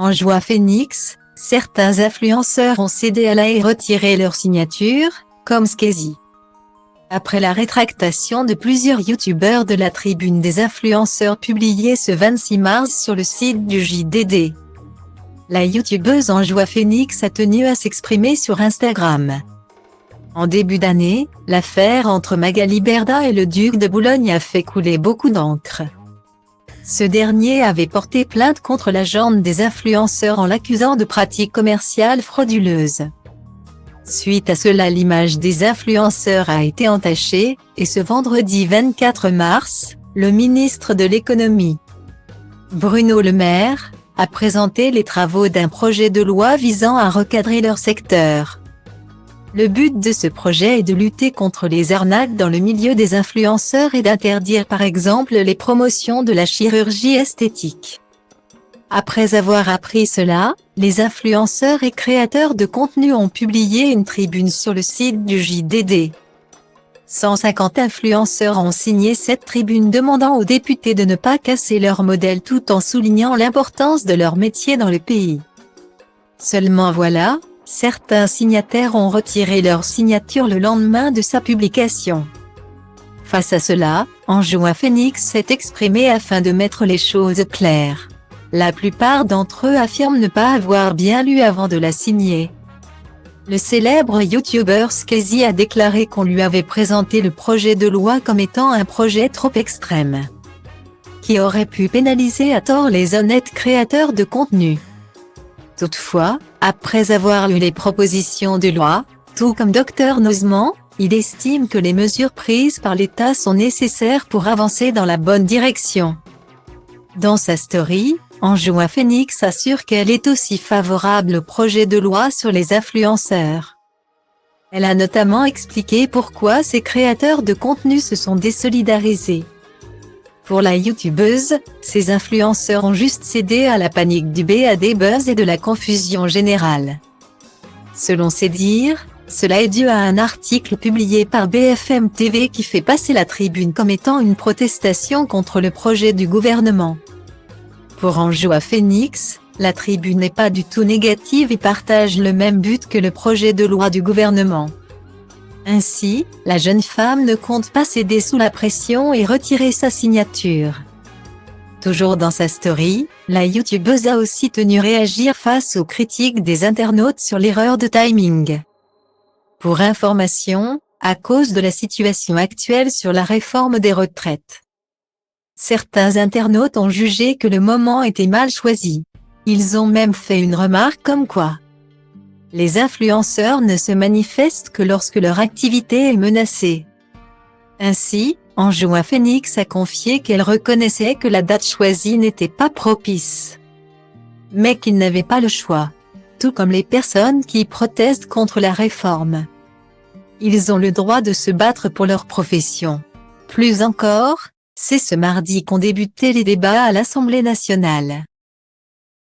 En Joie Phoenix, certains influenceurs ont cédé à la et retiré leur signature, comme Skeezy. Après la rétractation de plusieurs youtubeurs de la tribune des influenceurs publiée ce 26 mars sur le site du JDD, la youtubeuse En Joie Phoenix a tenu à s'exprimer sur Instagram. En début d'année, l'affaire entre Magali Berda et le duc de Boulogne a fait couler beaucoup d'encre. Ce dernier avait porté plainte contre l'agent des influenceurs en l'accusant de pratiques commerciales frauduleuses. Suite à cela, l'image des influenceurs a été entachée, et ce vendredi 24 mars, le ministre de l'économie, Bruno Le Maire, a présenté les travaux d'un projet de loi visant à recadrer leur secteur. Le but de ce projet est de lutter contre les arnaques dans le milieu des influenceurs et d'interdire par exemple les promotions de la chirurgie esthétique. Après avoir appris cela, les influenceurs et créateurs de contenu ont publié une tribune sur le site du JDD. 150 influenceurs ont signé cette tribune demandant aux députés de ne pas casser leur modèle tout en soulignant l'importance de leur métier dans le pays. Seulement voilà, certains signataires ont retiré leur signature le lendemain de sa publication. Face à cela, En Joie Phoenix s'est exprimé afin de mettre les choses claires. La plupart d'entre eux affirment ne pas avoir bien lu avant de la signer. Le célèbre youtubeur Skeezy a déclaré qu'on lui avait présenté le projet de loi comme étant un projet trop extrême, qui aurait pu pénaliser à tort les honnêtes créateurs de contenu. Toutefois, après avoir lu les propositions de loi, tout comme Dr Nozman, il estime que les mesures prises par l'État sont nécessaires pour avancer dans la bonne direction. Dans sa story, En Joie Phoenix assure qu'elle est aussi favorable au projet de loi sur les influenceurs. Elle a notamment expliqué pourquoi ces créateurs de contenu se sont désolidarisés. Pour la youtubeuse, ces influenceurs ont juste cédé à la panique du bad buzz et de la confusion générale. Selon ses dires, cela est dû à un article publié par BFM TV qui fait passer la tribune comme étant une protestation contre le projet du gouvernement. Pour En Joie Phoenix, la tribune n'est pas du tout négative et partage le même but que le projet de loi du gouvernement. Ainsi, la jeune femme ne compte pas céder sous la pression et retirer sa signature. Toujours dans sa story, la youtubeuse a aussi tenu à réagir face aux critiques des internautes sur l'erreur de timing. Pour information, à cause de la situation actuelle sur la réforme des retraites, certains internautes ont jugé que le moment était mal choisi. Ils ont même fait une remarque comme quoi les influenceurs ne se manifestent que lorsque leur activité est menacée. Ainsi, En Joie Phoenix a confié qu'elle reconnaissait que la date choisie n'était pas propice, mais qu'ils n'avaient pas le choix, tout comme les personnes qui protestent contre la réforme. Ils ont le droit de se battre pour leur profession. Plus encore, c'est ce mardi qu'ont débuté les débats à l'Assemblée nationale.